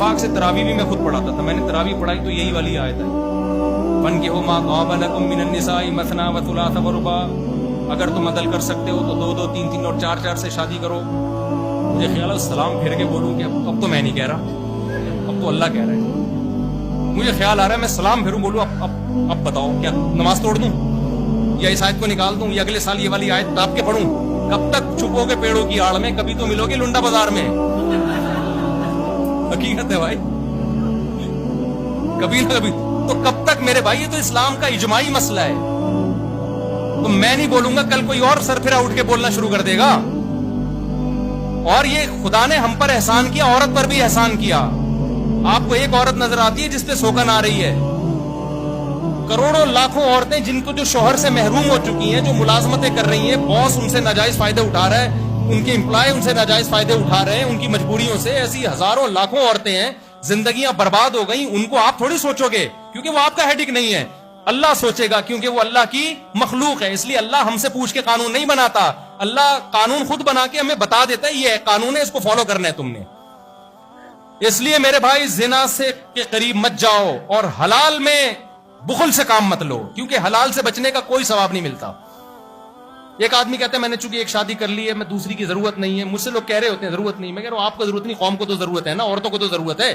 اتفاق سے تراویح بھی میں خود پڑھاتا تھا. میں نے تراویح پڑھائی تو یہی والی آیت ہے, فَانكِحُوا مَا طَابَ لَكُم مِّنَ النِّسَاءِ مَثْنَىٰ وَثُلَاثَ وَرُبَاعَ, اگر تم عدل کر سکتے ہو تو 2 2 3 3 اور 4 4 سے شادی کرو. مجھے خیال ہے سلام پھیر کے بولوں کہ اب تو میں نہیں کہہ رہا, اب تو اللہ کہہ رہا ہے. مجھے خیال آ رہا ہے میں سلام پھیروں بولوں اب بتاؤ کیا نماز توڑ دوں یا اس آیت کو نکال دوں یا اگلے سال یہ والی آیت داب کے پڑھوں؟ کب تک چھپو گے پیڑوں کی آڑ میں؟ کبھی تو ملو گے لنڈا بازار میں. حقیقت ہے بھائی, کبھی نہ کبھی. تو کب تک میرے بھائی؟ یہ تو اسلام کا اجماعی مسئلہ ہے. تو میں نہیں بولوں گا, کل کوئی اور سر پھرا اٹھ کے بولنا شروع کر دے گا. اور یہ خدا نے ہم پر احسان کیا, عورت پر بھی احسان کیا. آپ کو ایک عورت نظر آتی ہے جس پہ سوگن آ رہی ہے؟ کروڑوں لاکھوں عورتیں جن کو جو شوہر سے محروم ہو چکی ہیں, جو ملازمتیں کر رہی ہیں, باس ان سے ناجائز فائدے اٹھا رہا ہے, ان کے امپلائی ان سے ناجائز فائدے اٹھا رہے ہیں ان کی مجبوریوں سے. ایسی ہزاروں لاکھوں عورتیں ہیں, زندگیاں برباد ہو گئیں. ان کو آپ تھوڑی سوچو گے کیونکہ وہ آپ کا ہیڈک نہیں ہے, اللہ سوچے گا کیونکہ وہ اللہ کی مخلوق ہے. اس لیے اللہ ہم سے پوچھ کے قانون نہیں بناتا, اللہ قانون خود بنا کے ہمیں بتا دیتا ہے یہ قانون ہے, اس کو فالو کرنا ہے تم نے. اس لیے میرے بھائی زنا سے کے قریب مت جاؤ اور حلال میں بخل سے کام مت لو, کیونکہ حلال سے بچنے کا کوئی ثواب نہیں ملتا. ایک آدمی کہتا ہے میں نے چونکہ ایک شادی کر لی ہے, میں دوسری کی ضرورت نہیں ہے. مجھ سے لوگ کہہ رہے ہوتے ہیں ضرورت نہیں. میں کہہ رہا ہوں آپ کو ضرورت نہیں, قوم کو تو ضرورت ہے نا, عورتوں کو تو ضرورت ہے.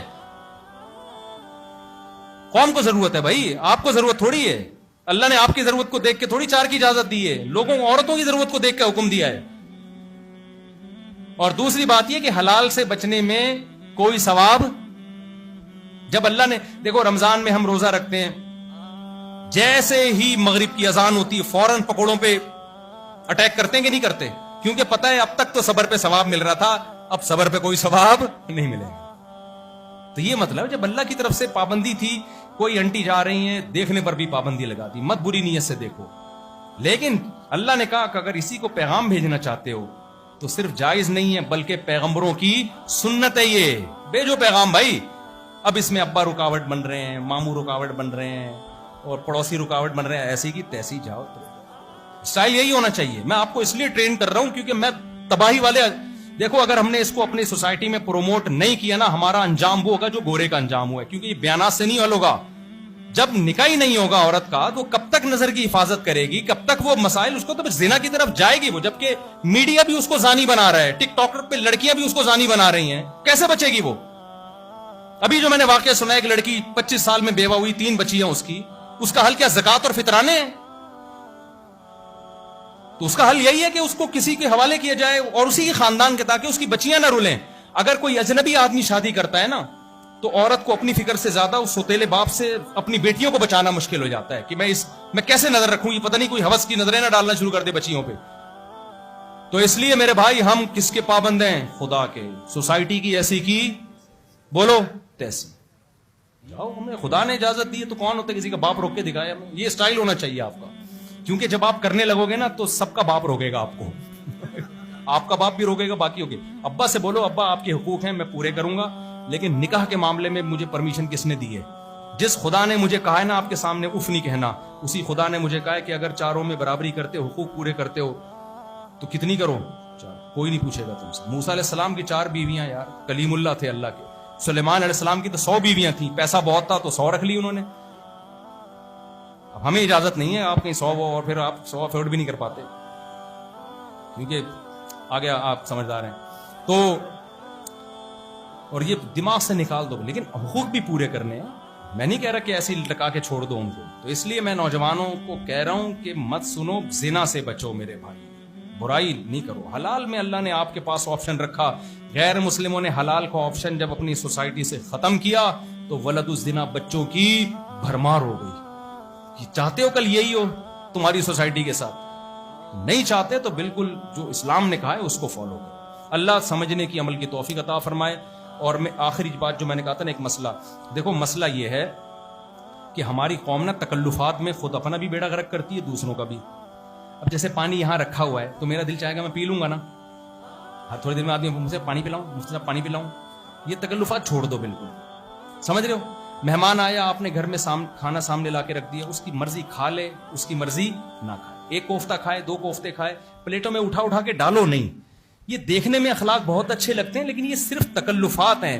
قوم کو ضرورت ہے بھائی, آپ کو ضرورت تھوڑی ہے. اللہ نے آپ کی ضرورت کو دیکھ کے تھوڑی 4 کی اجازت دی ہے, لوگوں عورتوں کی ضرورت کو دیکھ کے حکم دیا ہے. اور دوسری بات یہ کہ حلال سے بچنے میں کوئی ثواب, جب اللہ نے دیکھو رمضان میں ہم روزہ رکھتے ہیں, جیسے ہی مغرب کی اذان ہوتی ہے فوراً پکوڑوں پہ اٹیک کرتے ہیں کہ نہیں کرتے؟ کیونکہ پتہ ہے اب تک تو صبر پہ ثواب مل رہا تھا, اب صبر پہ کوئی ثواب نہیں ملے گا. تو یہ مطلب جب اللہ کی طرف سے پابندی تھی, کوئی انٹی جا رہی ہیں دیکھنے پر بھی پابندی لگا دی, مت بری نیت سے دیکھو. لیکن اللہ نے کہا کہ اگر اسی کو پیغام بھیجنا چاہتے ہو تو صرف جائز نہیں ہے بلکہ پیغمبروں کی سنت ہے, یہ بھیجو پیغام بھائی. اب اس میں ابا رکاوٹ بن رہے ہیں, ماموں رکاوٹ بن رہے ہیں اور پڑوسی رکاوٹ بن رہے ہیں, ایسی کی تیسی جاؤ. تو اسٹائل یہی ہونا چاہیے. میں آپ کو اس لیے ٹرین کر رہا ہوں کیونکہ میں تباہی والے, دیکھو اگر ہم نے اس کو اپنی سوسائٹی میں پروموٹ نہیں کیا نا, ہمارا انجام وہ ہوگا جو گورے کا انجام ہوا ہے. کیونکہ یہ بیانات سے نہیں حل ہوگا. جب نکاح ہی نہیں ہوگا عورت کا تو کب تک نظر کی حفاظت کرے گی, کب تک وہ مسائل, اس کو تو زنا کی طرف جائے گی وہ. جبکہ میڈیا بھی اس کو زانی بنا رہا ہے, ٹک ٹاکر پہ لڑکیاں بھی اس کو زانی بنا رہی ہیں, کیسے بچے گی وہ؟ ابھی جو میں نے واقعہ سنا ہے, ایک لڑکی 25 سال میں بیوہ ہوئی, 3 بچیاں اس کی, اس کا حل کیا زکات اور فطرانے ہیں؟ تو اس کا حل یہی ہے کہ اس کو کسی کے حوالے کیا جائے اور اسی کے خاندان کے, تاکہ اس کی بچیاں نہ رولیں. اگر کوئی اجنبی آدمی شادی کرتا ہے نا تو عورت کو اپنی فکر سے زیادہ اس سوتیلے باپ سے اپنی بیٹیوں کو بچانا مشکل ہو جاتا ہے کہ میں کیسے نظر رکھوں, یہ پتہ نہیں کوئی ہوس کی نظریں نہ ڈالنا شروع کر دے بچیوں پہ. تو اس لیے میرے بھائی ہم کس کے پابند ہیں؟ خدا کے. سوسائٹی کی ایسی کی بولو تیسی جاؤ, ہمیں خدا نے اجازت دی ہے تو کون ہوتا ہے کسی کا باپ روک کے دکھایا. یہ اسٹائل ہونا چاہیے آپ کا, کیونکہ جب آپ کرنے لگو گے نا تو سب کا باپ روکے گا آپ کو. آپ کا باپ بھی روکے گا, باقی ہوگے. ابا سے بولو ابا آپ کے حقوق ہیں میں پورے کروں گا, لیکن نکاح کے معاملے میں مجھے پرمیشن کس نے دی ہے؟ جس خدا نے مجھے کہا ہے نا آپ کے سامنے اف نہیں کہنا, اسی خدا نے مجھے کہا ہے کہ اگر چاروں میں برابری کرتے ہو, حقوق پورے کرتے ہو تو کتنی کرو؟ 4. کوئی نہیں پوچھے گا تم سے. موسیٰ علیہ السلام کی 4 بیویاں یار, کلیم اللہ تھے اللہ کے. سلیمان علیہ السلام کی تو 100 بیویاں تھیں, پیسہ بہت تھا تو 100 رکھ لی انہوں نے. اب ہمیں اجازت نہیں ہے آپ کہیں 100 اور پھر آپ 100 افورڈ بھی نہیں کر پاتے, کیونکہ آگے آپ سمجھدار ہیں. تو اور یہ دماغ سے نکال دو, لیکن حقوق بھی پورے کرنے ہیں. میں نہیں کہہ رہا کہ ایسی لٹکا کے چھوڑ دو ان کو. تو اس لیے میں نوجوانوں کو کہہ رہا ہوں کہ مت سنو, زنا سے بچو میرے بھائی, برائی نہیں کرو. حلال میں اللہ نے آپ کے پاس آپشن رکھا, غیر مسلموں نے حلال کا آپشن جب اپنی سوسائٹی سے ختم کیا تو ولد الزنا, بچوں کی بھرمار ہو گئی. چاہتے ہو کل یہی ہو تمہاری سوسائٹی کے ساتھ؟ نہیں چاہتے تو بالکل جو اسلام نے کہا ہے اس کو فالو کرو. اللہ سمجھنے کی عمل کی توفیق عطا فرمائے. اور میں آخری بات جو میں نے کہا تھا نا, ایک مسئلہ دیکھو, مسئلہ یہ ہے کہ ہماری قوم نا تکلفات میں خود اپنا بھی بیڑا غرق کرتی ہے, دوسروں کا بھی. اب جیسے پانی یہاں رکھا ہوا ہے تو میرا دل چاہے گا میں پی لوں گا نا, ہر تھوڑی دیر میں آدمی مجھ سے پانی پلاؤں, مجھ سے پانی پلاؤں. یہ تکلفات چھوڑ دو بالکل, سمجھ رہے ہو؟ مہمان آیا, آپ نے گھر میں کھانا سامنے لا کے رکھ دیا, اس کی مرضی کھا لے, اس کی مرضی نہ کھائے. 1 کوفتہ کھائے, 2 کوفتے کھائے, پلیٹوں میں اٹھا کے ڈالو نہیں. یہ دیکھنے میں اخلاق بہت اچھے لگتے ہیں لیکن یہ صرف تکلفات ہیں.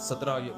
17,